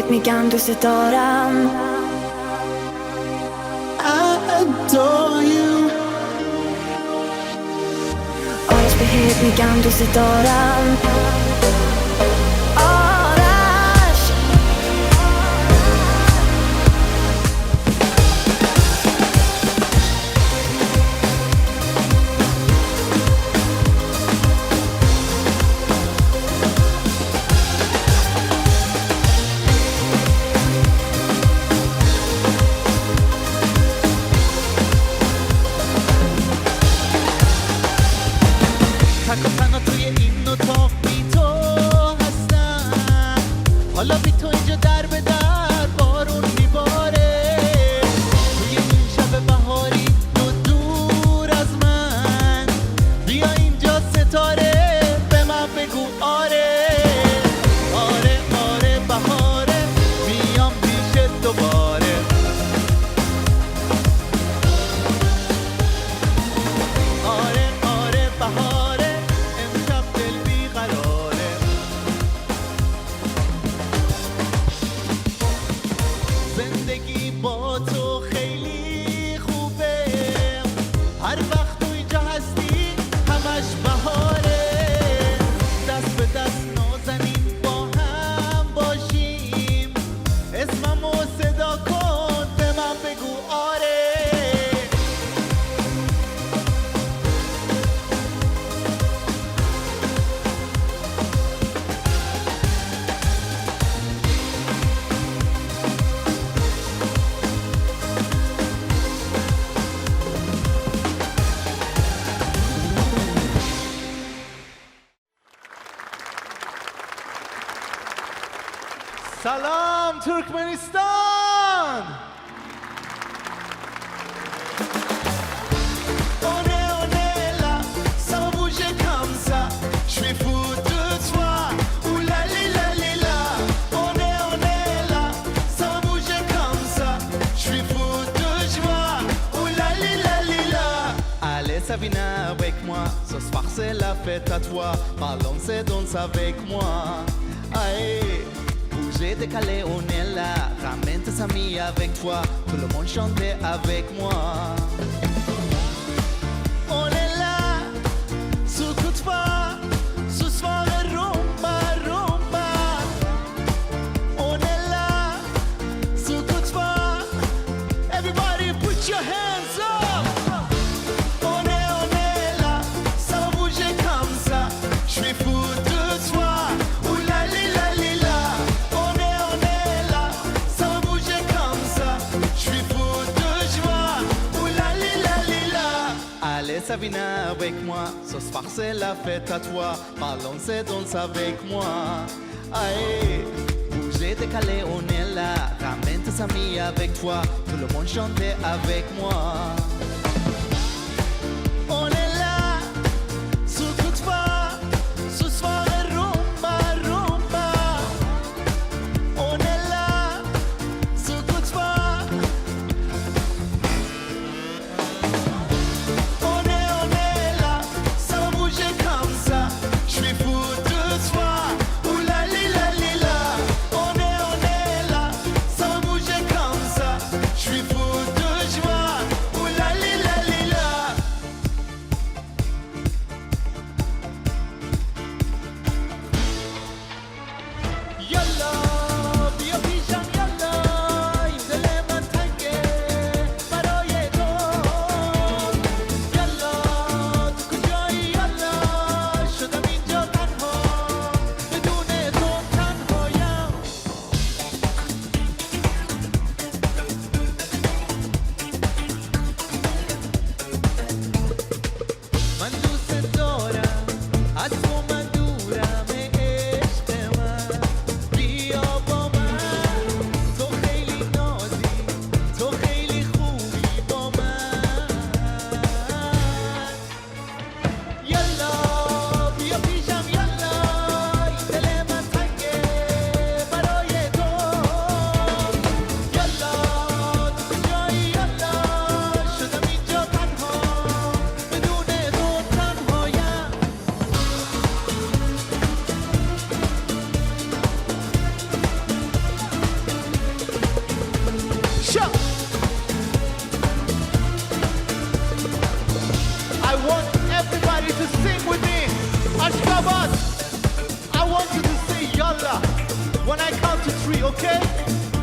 بهت میگم دوست دارم. I adore you. آرش بهت میگم دوست دارم. تک و تنها توی این اتاق بی تو هستم. حالا بی تو اینجا در به در بارون میباره. توی این شب بهاری تو دور از من. بیا اینجا ستاره به من بگو آره. آره آره بهاره میام پیش دوباره. آره آره بهاره امشب دل بیقراره. زندگی با تو خیلی خوبه. هر وقت تو اینجا هستی همش بهاره. دست به دست نازنین با هم باشیم. اسممو صدا کن به من بگو آره. سلام ترکمنستان. On est là, ça va bouger comme ça. Je suis fou de toi, ouh la li la li la. On est là, ça va bouger comme ça. Je suis fou de joie, ouh la li la li la. Allez Sabina avec moi, ce soir c'est la fête à toi. Ballons et danse avec moi. Aïe. J'ai décalé, on est là, ramène tes amis avec toi, tout le monde chantait avec moi. On est là, soukout pas, ce soir est rumba, rumba. On est là, soukout pas, everybody put your hands up. On est là, ça va bouger comme ça, je suis fou de toi, ouh la li la li la. Allez Sabina avec moi, ce soir c'est la fête à toi. Ballons et danse avec moi. Aïe, bougez décalé, on est là. Ramène tes amis avec toi, tout le monde chantait avec moi. On est là, soukout pas, ce soir est rumba, rumba. On est là, soukout pas. La okay?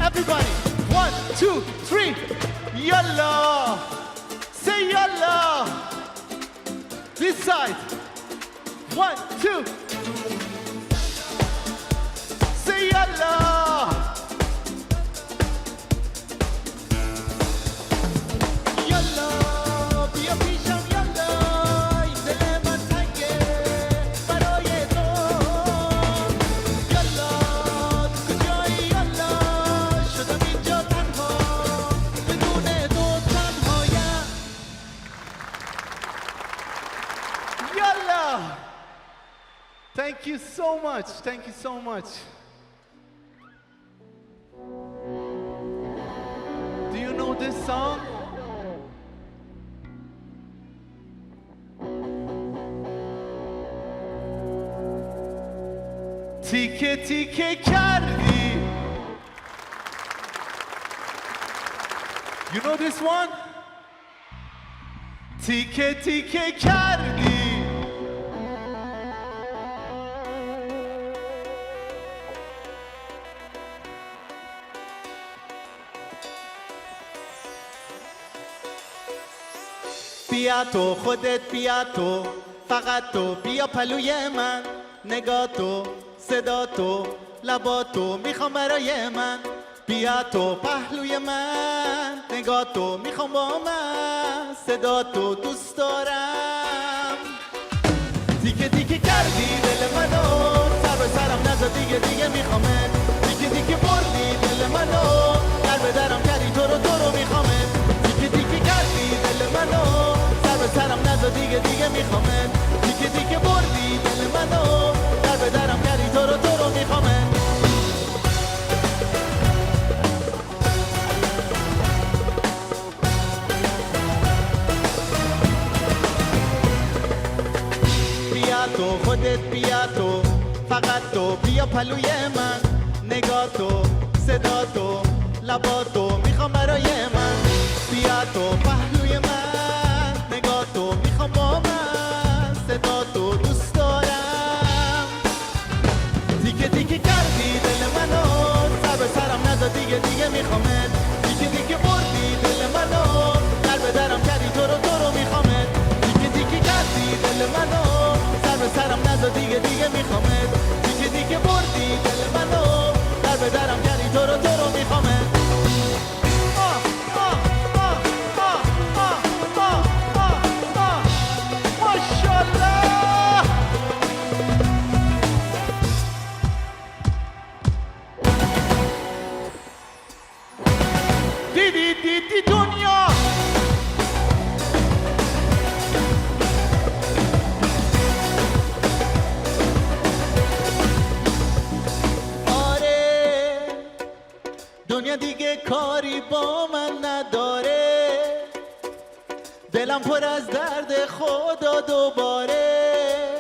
Everybody, 1, 2, 3, yalla. Say yalla. This side, 1, 2. Say yalla. Thank you so much. Thank you so much. Do you know this song? تیکه تیکه کردی. You know this one? تیکه تیکه کردی. بیا تو خودت بیا تو فقط تو بیا پلوی من نگاه تو صدا تو لبا تو میخوام برای من بیا تو پهلوی من نگاه تو میخوام با من صدا تو دوست دارم دیگه دیگه کردی دل منو سر به سرم نزد دیگه میخوامه دیگه بردی دل منو در به درم کردی تو رو میخوامه دیگه کردی دل منو سر به سرم نزد دیگه میخوامه دیگه بردی دل منو در به درم کردی تو رو میخوامه بیا تو خودت بیا تو فقط تو بیا پلوی من نگاه تو صدا تو لبا تو میخوام برای من بیا تو پهلوی من نگاه تو میخوام با من صدا تو دوست دارم دیگه کردی دل منو سر به سرم نزد دیگه میخوامه دیگه بردی دل منو در به درم کردی تو رو میخوامه دیگه کردی دل منو سر به سرم نزد دیگه میخوامه دیگه بردی دل منو در به درم کردی تو رو میخوامه دیدی دنیا آره دنیا دیگه کاری با من نداره دلم پر از درد خدا دوباره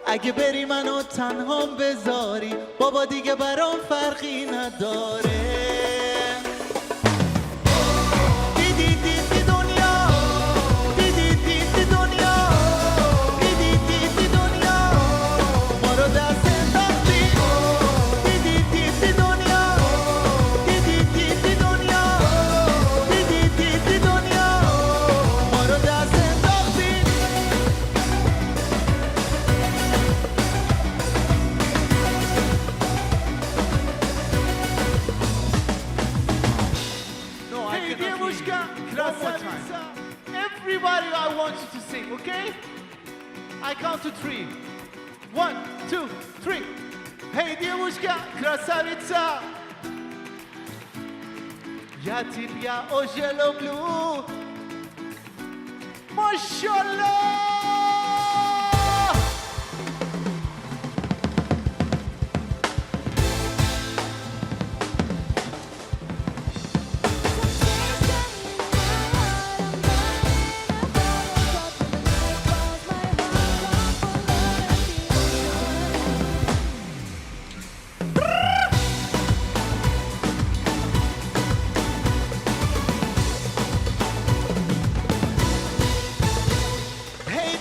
اگه بری منو تنهام بذاری بابا دیگه برام فرقی نداره Everybody, I want you to sing, okay? I count to 3. 1, 2, 3. Hey, девушка, красавица. Я тебя очень люблю. Машаллах! Hey,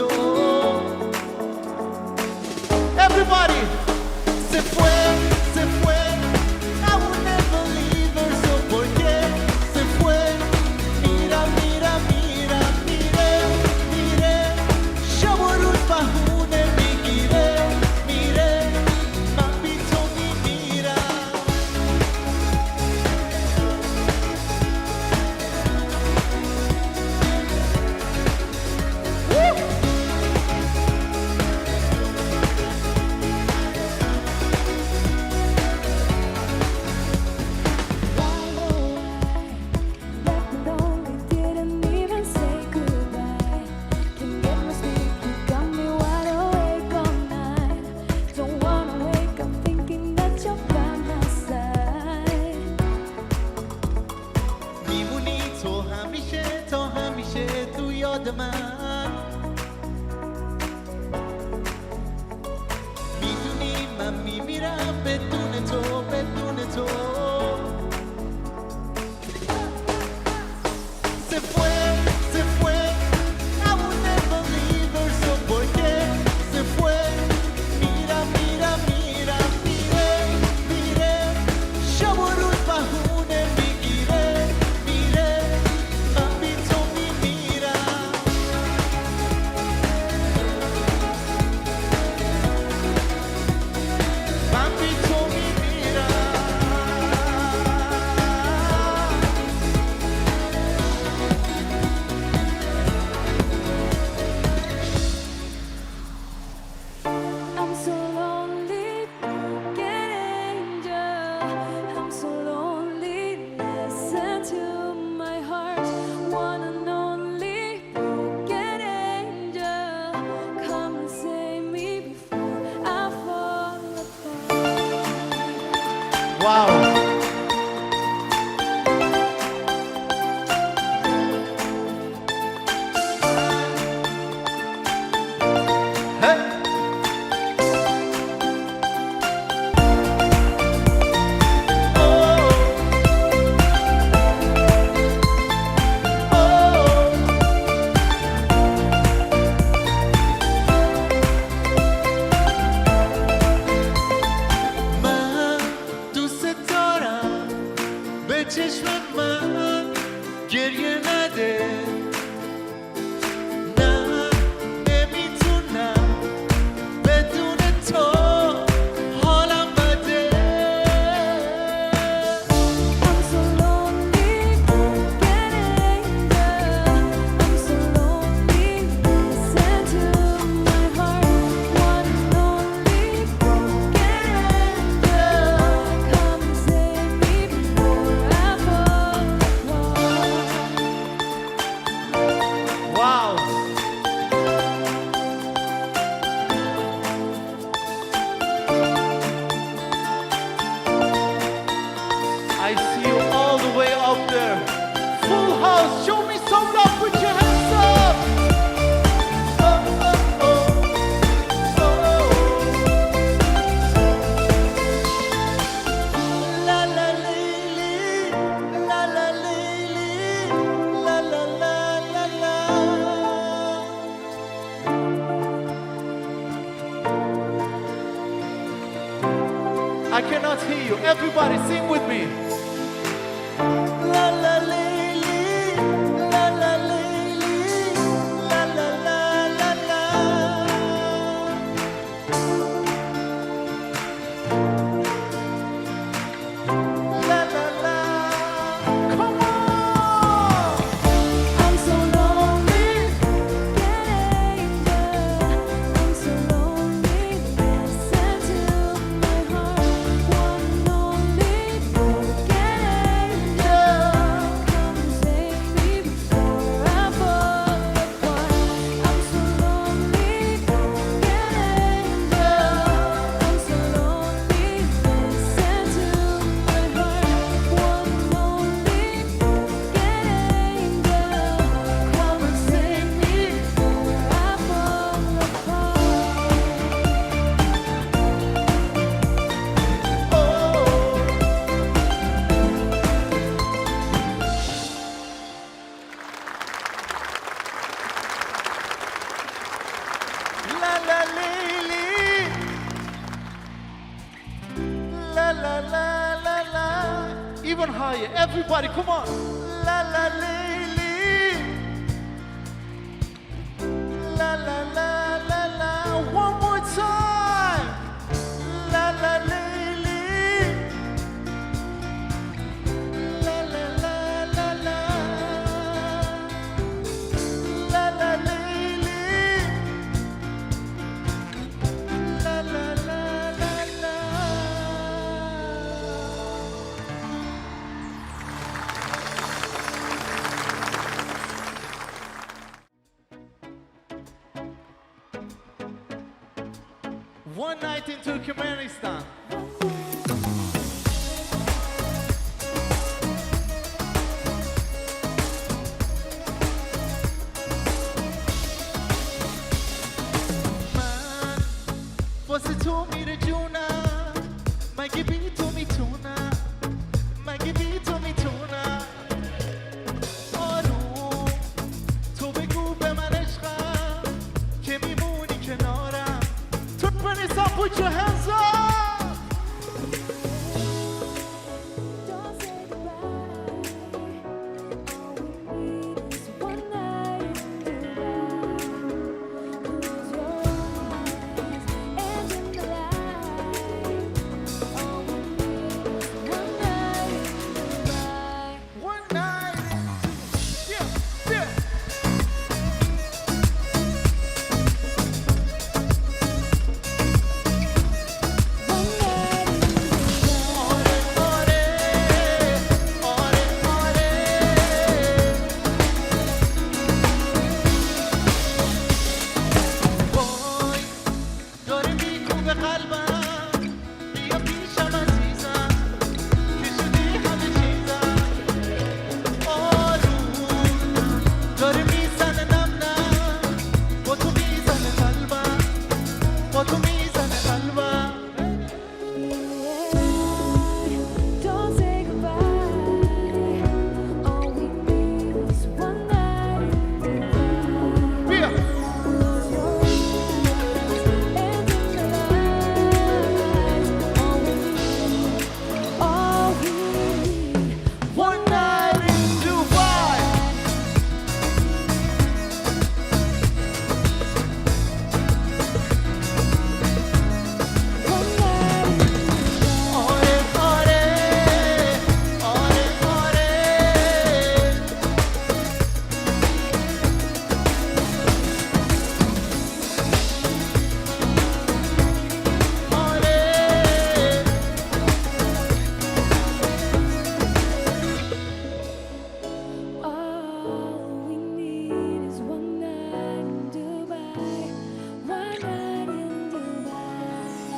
bonito. Everybody, se fue, se fue. I will never leave her, so ¿por qué se fue? Mira, mira, mira, mire, mire. Şavuruz bahune migire, mire. Mapito mi mira. Didn't even say goodbye. Can't get no sleep, you got me wide awake all night. Don't wanna wake up thinking that you're by my side. میمونی تو همیشه تو یاد من. میدونی من میمیرم بدون تو بدون تو. Se fue, se fue. I will never leave her, so ¿por qué se fue? Mira, mira, mira, mire, mire. Şavuruz bahune migire, mire. Mapito mi mira. Mapito mi mira. I'm so lonely, broken angel. I'm so lonely, listen to my heart. One and only broken angel. Come and save me before I fall apart. Wow. Hey. من دوست دارم به چشم من گریه نده. نه نمیتونم بدون تو حالم بده. I'm so lonely, broken angel. I'm so lonely, listen to my heart. One and only broken angel. Come and save me before I fall apart. Wow. I see you all the way up there. Full house, show me some love, put your hands up. Oh, oh, oh. Oh. La la lily, la la lily, la la la la la. I cannot hear you. Everybody sing with me. La la lily, la la lily, la la la la la. La la la. Come on. I'm so lonely, broken angel. I'm so lonely, listen to my heart. One and only broken everybody, come on. La la lady. La la la la la. One more time. La la lady. La la la la la. La la lady. La la la la la. One night in Turkmenistan. من واسه تو میره جونم مگه بی تو میتونم مگه بی تو میتونم آروم تو بگو به من عشقم که میمونی کنارم Turkmenistan, put your hands up! Don't say goodbye. All we need is one night in Dubai. Close your eyes and in the light. All we need is one night in Dubai. One night in yeah, yeah. One night in وای داره میکوبه قلبم بیا پیشم عزیزم که شدی همه چیزم آروم داره میزنه نم نم با تو میزنه قلبم با تو میزنه قلبم Don't say goodbye. All we need is one night in Dubai. بیا Close your eyes and in the light. All we need, one night in Dubai one night in Dubai. آره آره آره آره آره All we need is one night in Dubai. One night in Dubai.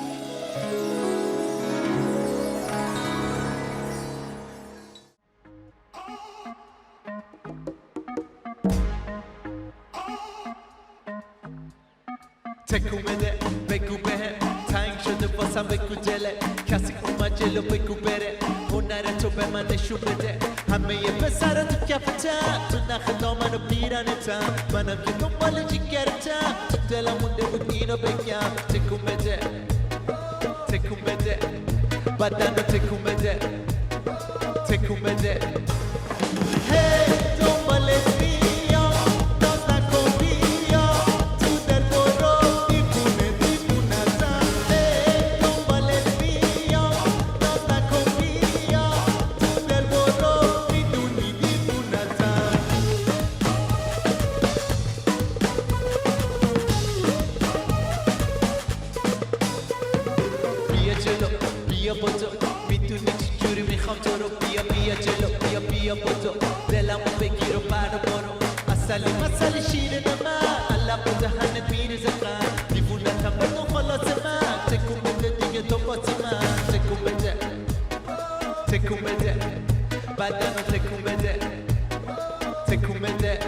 تکون بده بگو بهم تنگ شده واسم بگو دله کسی اومد جلو بگو بره هنر تو به من نشون بده همه یه پسر تو کفتم تو نخ دامن و پیرنتم منم که دنبال جگرتم تو دلم مونده بود اینو بگم تکون بده تکون بده بدن رو تکون بده تکون بده هی دنبالت بیام ناز نکن بیا تو دل برو دیوونه دیوونتم هی دنبالت بیام ناز نکن بیا تو دل برو میدونی دیوونتم بیا جلو بیا با تو میدونی چجوری میخوام تو رو بیا بیا جلو بیا بیا با تو دلمو بگیر و برو برو اصلی مسئله شیرین من علم و دهنت میریزه قند دیوونتم بدون خلاص من تکون بده دیگه تو بات من تکون بده تکون بده بدن رو تکون بده تکون بده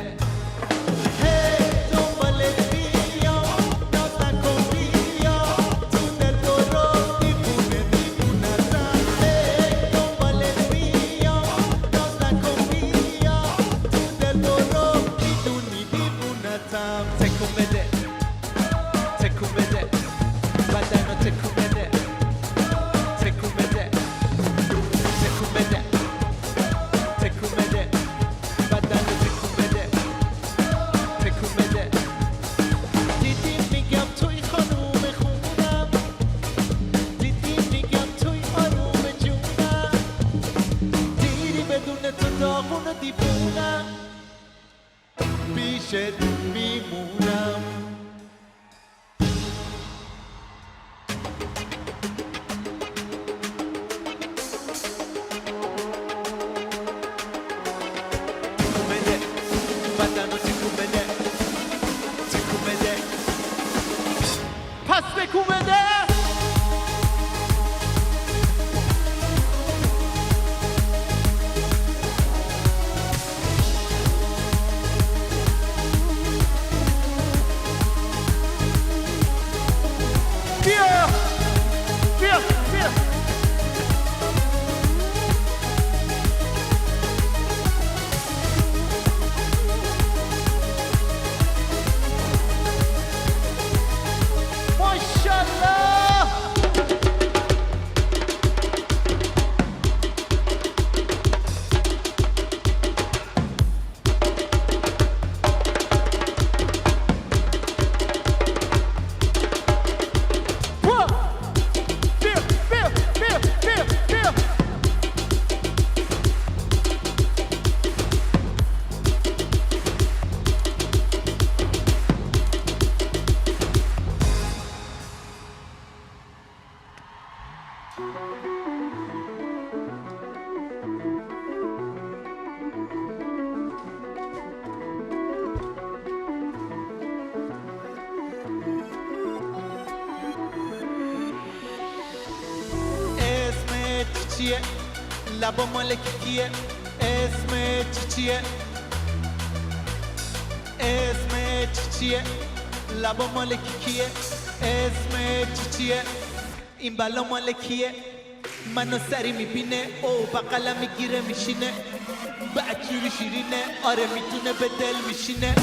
هی دنبالت بیام ناز نکن بیا تو دل برو دیوونه دیوونتم هی دنبالت بیام ناز نکن بیا تو دل برو میدونی دیوونتم تکون بده تکون بده بدن رو تکون بده تکون بده تکون بده دیوونم پیشت میمونم بده بدن رو تکون بده تکون بده پس تکون بده بیا بیا بیا ماشاءالله بیا بیا بیا بیا بیا اسمت چیه؟ لبا مال کیه؟ اسمت چیه؟ اسمت چیه؟ لبا مال کیه؟ اسمت چیه؟ این بلا مال کیه؟ منو سری میبینه او بقلم میگیره میشینه بچوری شیرینه آره میتونه به دل میشینه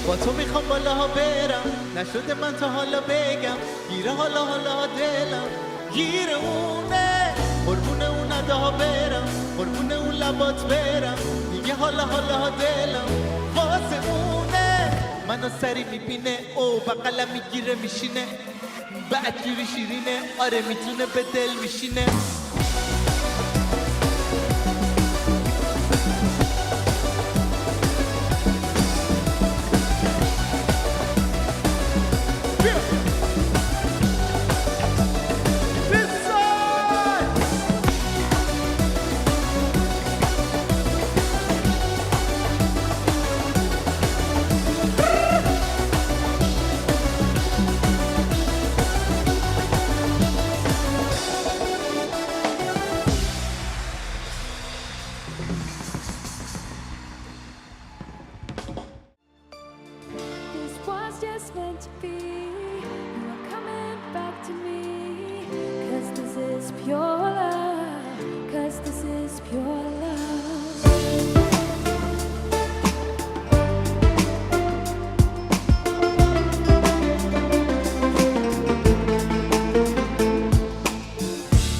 با تو میخوام بالاها برم نشده من تا حالا بگم گیره حالا دلم گیره اونه قربون اون نداها برم قربون اون لبات برم دیگه حالا دلم واسه اونه منو سری میبینه او بقلم میگیره میشینه بعدگیری شیرینه آره میتونه به دل میشینه This was just meant to be. You are coming back to me. 'Cause this is pure love. 'Cause this is pure love.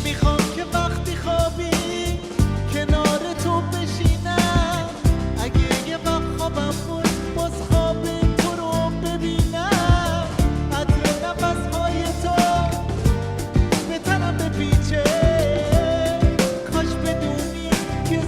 میخوام که وقتی خوابی کنار تو بشینم اگه یه وقت خوابم بود باز خواب تو رو ببینم عطر نفسهای تو به تنم بپیچه کاش بدونی که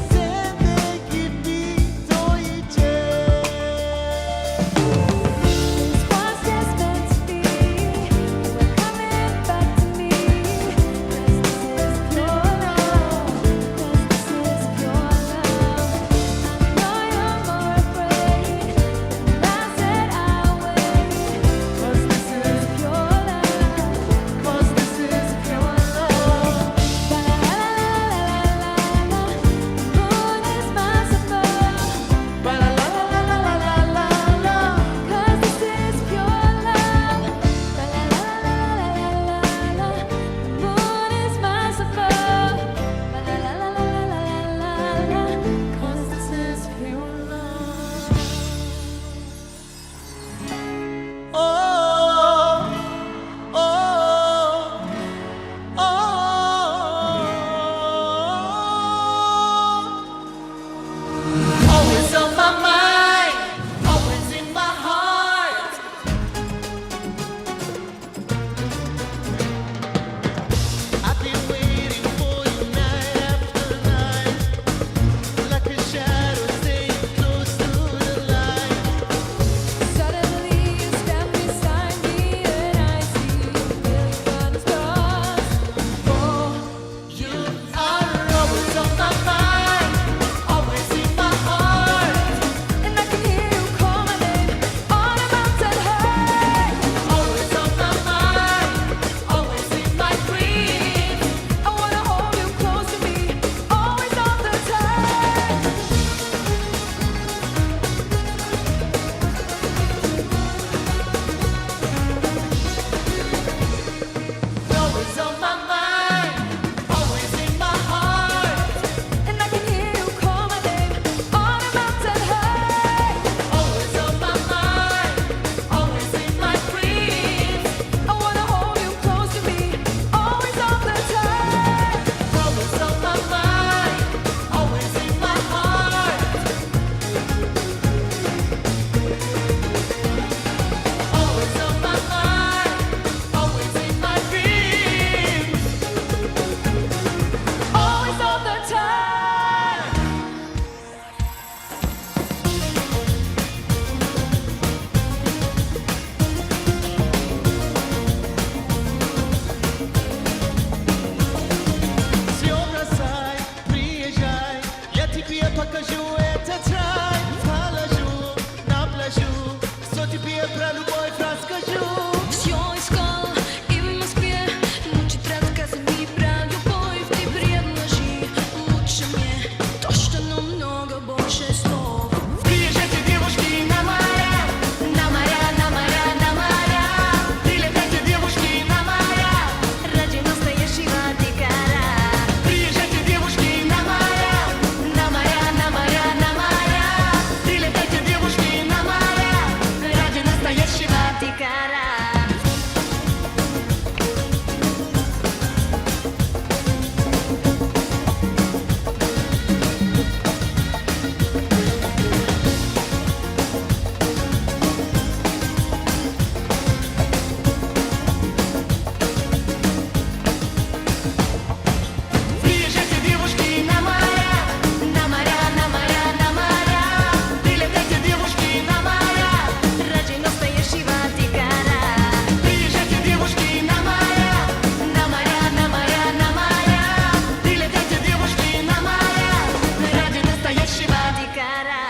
cara.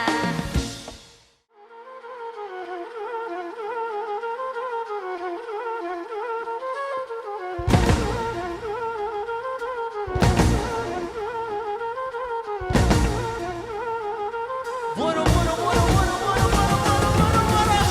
برو برو برو برو برو برو برو برو برو.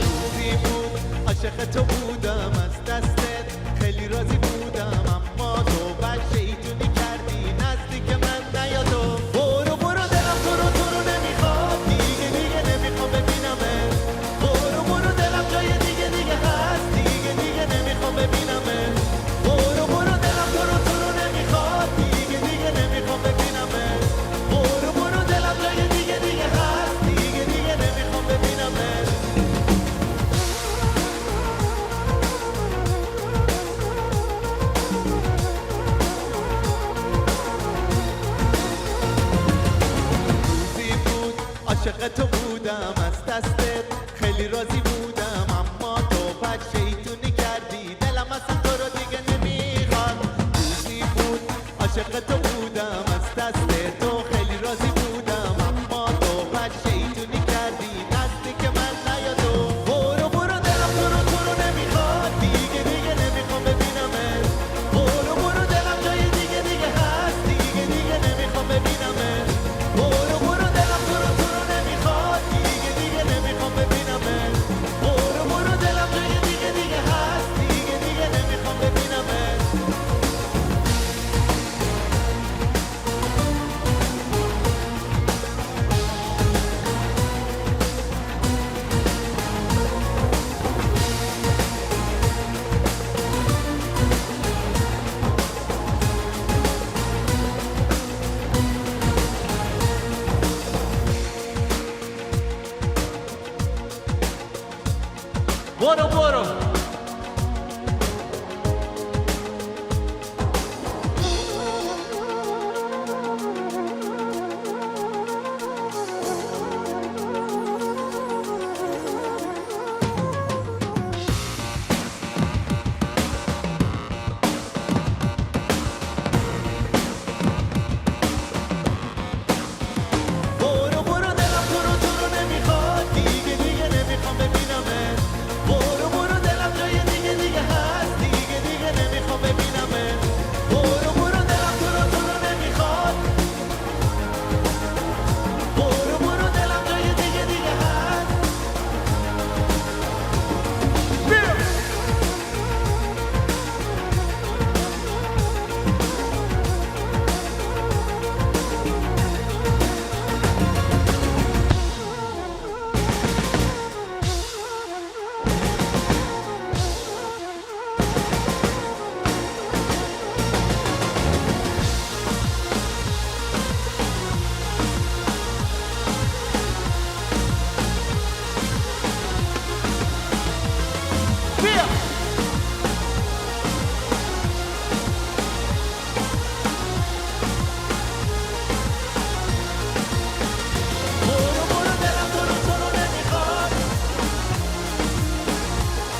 روزی بود عاشق تو بودم از دستت خیلی راضی بودم اما تو بد شیطونی کردی نزدیک من نیا تو برو برو دلم تو رو نمیخواد دیگه دیگه نمیخوام ببینمت برو برو دلم جای دیگه دیگه هست دیگه دیگه نمیخوام ببینمت برو برو دلم تو رو نمیخواد دیگه دیگه نمیخوام ببینمت برو برو دلم جای دیگه دیگه هست دیگه دیگه نمیخوام ببینمت روزی بود عاشق تو بودم از دستت خیلی راضی بودم اما تو بد شیطونی کردی دلم اصلا تو رو دیگه نمیخواد روزی بود عاشق تو بودم از دستت تو خیلی راضی بودم اما تو بد شیطونی کردی نزدیک من نیا تو برو برو دلم تو رو نمیخواد دیگه دیگه نمیخوام ببینمت برو برو دلم جای دیگه دیگه هست دیگه دیگه نمیخوام ببینمت برو برو دلم تو رو نمیخواد دیگه دیگه نمیخوام ببینمت برو برو دلم جای دیگه دیگه هست دیگه دیگه نمیخوام ببینمت برو برو برو برو دلم تو رو نمیخواد دیگه دیگه نمیخوام ببینمت برو برو دلم جای دیگه دیگه هست دیگه دیگه نمیخوام ببینمت برو برو دلم تو رو نمیخواد برو برو دلم جای دیگه دیگه هست بیا بیا برو برو دلم تو رو نمیخواد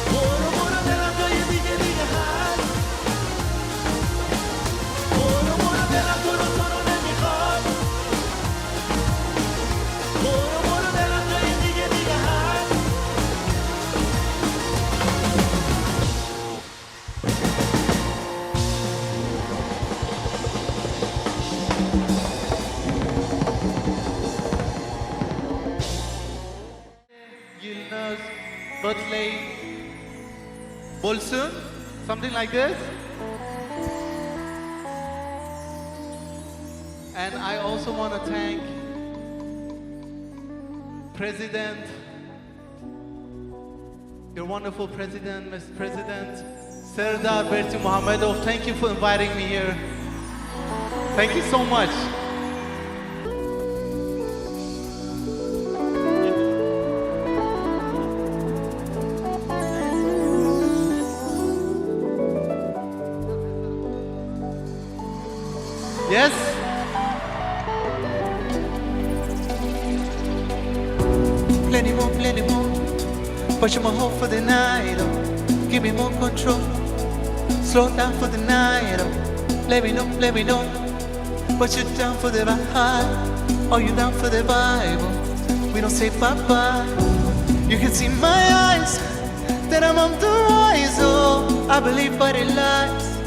برو برو دلم جای دیگه دیگه هست برو برو دلم تو رو نمیخواد برو برو دلم جای دیگه دیگه هست Yilnaz birthday Bolsun, something like this. And I also want to thank President, your wonderful President, Mr. President, Serdar Berti Muhammedov. Thank you for inviting me here. Thank you so much. Yes? Plenty more. Pushing my hope for the night. Oh. Give me more control. Slow down for the night. Oh. Let me know. What you down for the vibe? Are you down for the vibe? Oh. We don't say bye-bye. You can see my eyes that I'm on the rise. Oh, I believe body lies,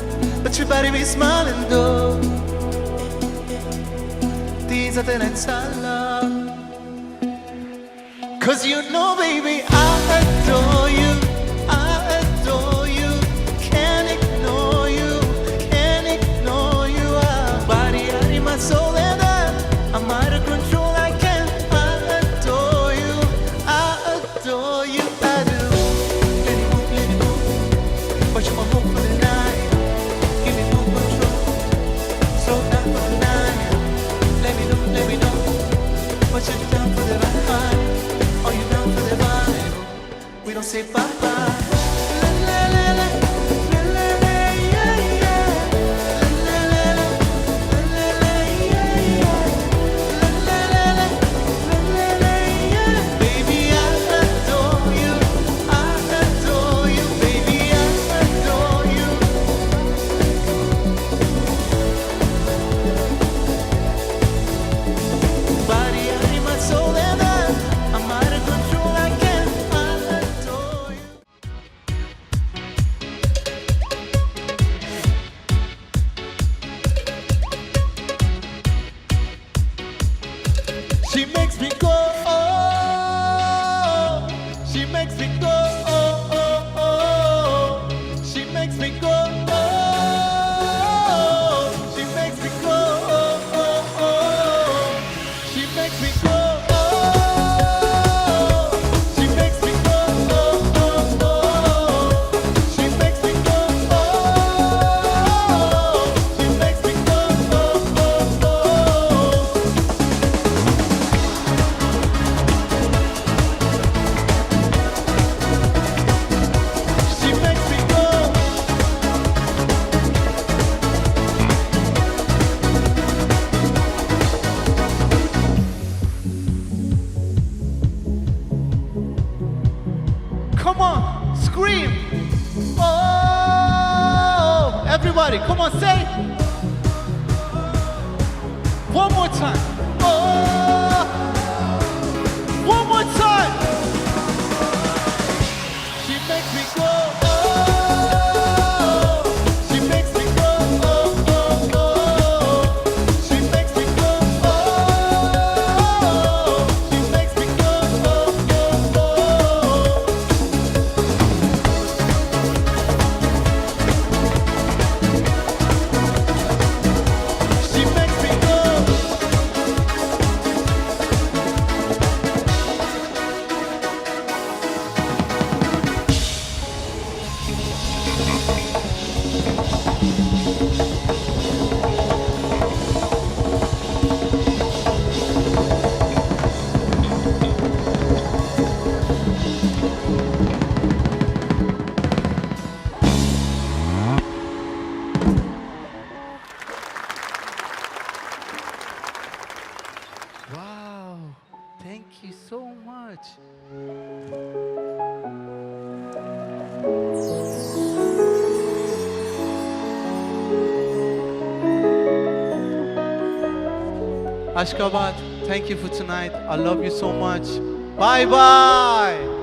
but your body be smiling though. These are the nights I love. 'Cause you know, baby, I adore you. I adore you. Can't ignore you. Can't ignore you. Body, out in my soul, and I'm out of control. I can't. I adore you. I adore you. I do. Plenty more. Push my hope for the night. Give me more control. Slow down for the night. Let me know. What you down for the vibe? Are you down for the vibe? We don't say bye-bye. La la la la, la la la, yeah yeah. La la la la, la la la, yeah yeah. La la la la, yeah. Baby, I adore you. I adore you, baby, I adore you. Body, out in my soul, and I'm out of control. I can't. I adore you. She makes me go. Oh, she makes me go. Oh, oh, oh. She makes me go. Oh, she makes me go. Oh, oh, oh. She makes me go. Oh, she makes me go. Oh, oh, oh. She makes me go. Oh, she makes me go. Oh, oh, oh. She makes me go. Come on, scream. Oh, everybody, come on, say. One more time. Oh, one more time. She makes me go. Oh, she makes me go. Oh, oh, oh. She makes me go. Oh, she makes me go. Oh, oh, oh. She makes me go. Wow, thank you so much. Ashgabat, thank you for tonight. I love you so much. Bye bye.